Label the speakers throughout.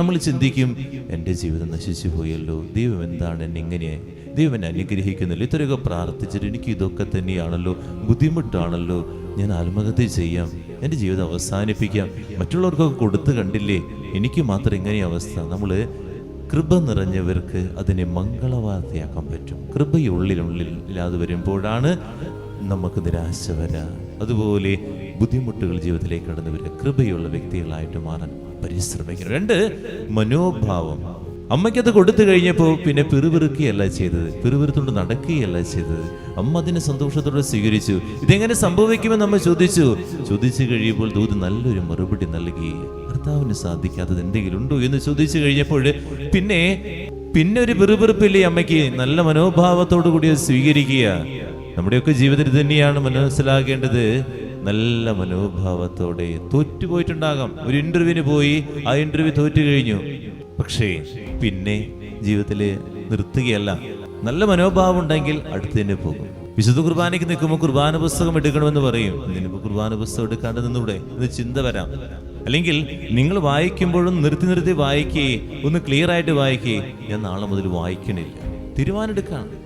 Speaker 1: നമ്മൾ ചിന്തിക്കും, എൻ്റെ ജീവിതം നശിച്ചു പോയല്ലോ, ദൈവം എന്താണ് എന്നെ ഇങ്ങനെ, ദൈവം എന്നെ അനുഗ്രഹിക്കുന്നില്ല, ഇത്രയൊക്കെ പ്രാർത്ഥിച്ചിട്ട് എനിക്ക് ഇതൊക്കെ തന്നെയാണല്ലോ, ബുദ്ധിമുട്ടാണല്ലോ, ഞാൻ ആത്മഹത്യ ചെയ്യാം, എൻ്റെ ജീവിതം അവസാനിപ്പിക്കാം, മറ്റുള്ളവർക്കൊക്കെ കൊടുത്ത് കണ്ടില്ലേ, എനിക്ക് മാത്രം ഇങ്ങനെ അവസ്ഥ. നമ്മൾ കൃപ നിറഞ്ഞവർക്ക് അതിനെ മംഗളവാർത്തയാക്കാൻ പറ്റും. കൃപയുള്ളിലാതെ വരുമ്പോഴാണ് നമുക്ക് നിരാശ വരാ. അതുപോലെ ബുദ്ധിമുട്ടുകൾ ജീവിതത്തിലേക്ക് കടന്നു വരിക. കൃപയുള്ള വ്യക്തികളായിട്ട് മാറാൻ പരിശ്രമിക്കണം. 2, മനോഭാവം. അമ്മയ്ക്കത് കൊടുത്തു കഴിഞ്ഞപ്പോൾ പിന്നെ പിറുപിറുക്കുകയല്ല ചെയ്തത്, പിറുപിറുത്തുകൊണ്ട് നടക്കുകയല്ല ചെയ്തത്. അമ്മ അതിനെ സന്തോഷത്തോടെ സ്വീകരിച്ചു. ഇതെങ്ങനെ സംഭവിക്കുമെന്ന് അമ്മ ചോദിച്ചു കഴിയുമ്പോൾ ദൂത് നല്ലൊരു മറുപടി നൽകി. ഭർത്താവിന് സാധിക്കാത്തത് എന്തെങ്കിലും ഉണ്ടോ എന്ന് ചോദിച്ചു കഴിഞ്ഞപ്പോൾ പിന്നെ ഒരു പിറുപിറുപ്പില്ലേ അമ്മയ്ക്ക്. നല്ല മനോഭാവത്തോടു കൂടി സ്വീകരിക്കുക. നമ്മുടെയൊക്കെ ജീവിതത്തിൽ തന്നെയാണ് മനസ്സിലാക്കേണ്ടത്. നല്ല മനോഭാവത്തോടെ തോറ്റുപോയിട്ടുണ്ടാകാം. ഒരു ഇന്റർവ്യൂവിന് പോയി, ആ ഇന്റർവ്യൂ തോറ്റു കഴിഞ്ഞു. പക്ഷേ പിന്നെ ജീവിതത്തിൽ നിർത്തുകയല്ല. നല്ല മനോഭാവം ഉണ്ടെങ്കിൽ അടുത്തതിന് പോകും. വിശുദ്ധ കുർബാനയ്ക്ക് നിൽക്കുമ്പോൾ കുർബാന പുസ്തകം എടുക്കണമെന്ന് പറയും. ഇതിനിപ്പോൾ കുർബാന പുസ്തകം എടുക്കാണ്ട് നിന്നൂടെ എന്ന് ചിന്ത വരാം. അല്ലെങ്കിൽ നിങ്ങൾ വായിക്കുമ്പോഴും നിർത്തി വായിക്കുകയെ, ഒന്ന് ക്ലിയർ ആയിട്ട് വായിക്കുകയെ, ഞാൻ നാളെ മുതൽ വായിക്കണില്ല, തീരുമാനം എടുക്കുകയാണ്.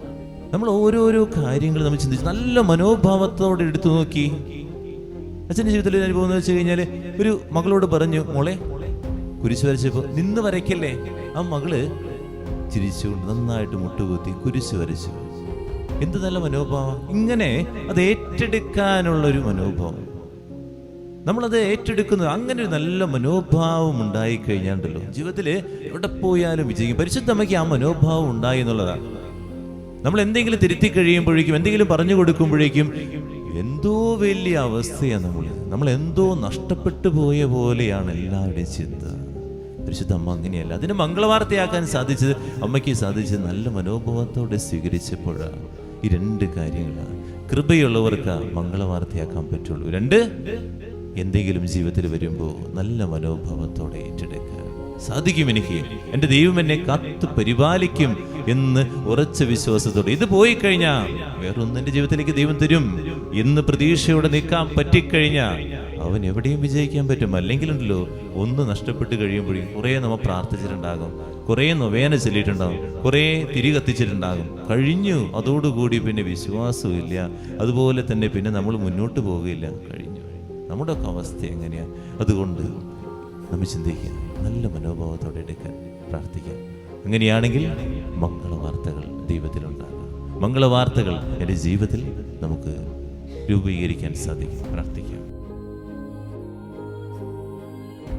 Speaker 1: നമ്മൾ ഓരോരോ കാര്യങ്ങൾ നമ്മൾ ചിന്തിച്ച് നല്ല മനോഭാവത്തോടെ എടുത്തു നോക്കി. അച്ഛൻ്റെ ജീവിതത്തിൽ അനുഭവം എന്ന് വെച്ച് കഴിഞ്ഞാൽ, ഒരു മകളോട് പറഞ്ഞു, മോളെ കുരിശ് വരച്ചപ്പോൾ നിന്ന് വരയ്ക്കല്ലേ. ആ മകള് ചിരിച്ചുകൊണ്ട് നന്നായിട്ട് മുട്ടുകുത്തി കുരിശ് വരച്ചു. എന്ത് നല്ല മനോഭാവം! ഇങ്ങനെ അത് ഏറ്റെടുക്കാനുള്ളൊരു മനോഭാവം, നമ്മളത് ഏറ്റെടുക്കുന്നത്. അങ്ങനെ ഒരു നല്ല മനോഭാവം ഉണ്ടായിക്കഴിഞ്ഞാണ്ടല്ലോ ജീവിതത്തിൽ എവിടെ പോയാലും വിജയിക്കും. പരിശുദ്ധ അമ്മയ്ക്ക് ആ മനോഭാവം ഉണ്ടായി എന്നുള്ളതാണ്. നമ്മൾ എന്തെങ്കിലും തിരുത്തി കഴിയുമ്പോഴേക്കും, എന്തെങ്കിലും പറഞ്ഞു കൊടുക്കുമ്പോഴേക്കും എന്തോ വലിയ അവസ്ഥയാണ്. നമ്മൾ എന്തോ നഷ്ടപ്പെട്ടു പോയ പോലെയാണ് എല്ലാവരുടെയും ചിന്ത. പരിശുദ്ധ അമ്മ അങ്ങനെയല്ല. അതിനെ മംഗളവാർത്തയാക്കാൻ അമ്മയ്ക്ക് സാധിച്ചത് നല്ല മനോഭാവത്തോടെ സ്വീകരിച്ചപ്പോഴാണ്. ഈ 2 കാര്യങ്ങളാണ് കൃപയുള്ളവർക്ക് മംഗളവാർത്തയാക്കാൻ പറ്റുള്ളൂ. 2, എന്തെങ്കിലും ജീവിതത്തിൽ വരുമ്പോൾ നല്ല മനോഭാവത്തോടെ ഏറ്റെടുക്കുക. സാധിക്കും, എനിക്ക് എൻ്റെ ദൈവം എന്നെ കാത്തു പരിപാലിക്കും എന്ന് ഉറച്ച വിശ്വാസത്തോടെ. ഇത് പോയി കഴിഞ്ഞാൽ വേറൊന്നും എൻ്റെ ജീവിതത്തിലേക്ക് ദൈവം തരും എന്ന് പ്രതീക്ഷയോടെ നിൽക്കാൻ പറ്റിക്കഴിഞ്ഞാൽ അവൻ എവിടെയും വിജയിക്കാൻ പറ്റും. അല്ലെങ്കിൽ ഉണ്ടല്ലോ, ഒന്ന് നഷ്ടപ്പെട്ട് കഴിയുമ്പോഴും കുറേ നമ്മൾ പ്രാർത്ഥിച്ചിട്ടുണ്ടാകും, കുറേ നൊവേന ചൊല്ലിയിട്ടുണ്ടാകും, കുറേ തിരി കത്തിച്ചിട്ടുണ്ടാകും. കഴിഞ്ഞു, അതോടുകൂടി പിന്നെ വിശ്വാസവും ഇല്ല. അതുപോലെ തന്നെ പിന്നെ നമ്മൾ മുന്നോട്ട് പോവുകയില്ല. കഴിഞ്ഞു. നമ്മുടെ ഒക്കെ അവസ്ഥ എങ്ങനെയാണ്? അതുകൊണ്ട് നമ്മൾ ചിന്തിക്കുക, നല്ല മനോഭാവത്തോടെ എടുക്കാൻ പ്രാർത്ഥിക്കാം. അങ്ങനെയാണെങ്കിൽ മംഗളവാർത്തകൾ ദൈവത്തിലുണ്ടാകാം. മംഗളവാർത്തകൾ എൻ്റെ ജീവിതത്തിൽ നമുക്ക് രൂപീകരിക്കാൻ സാധിക്കും. പ്രാർത്ഥിക്കാം.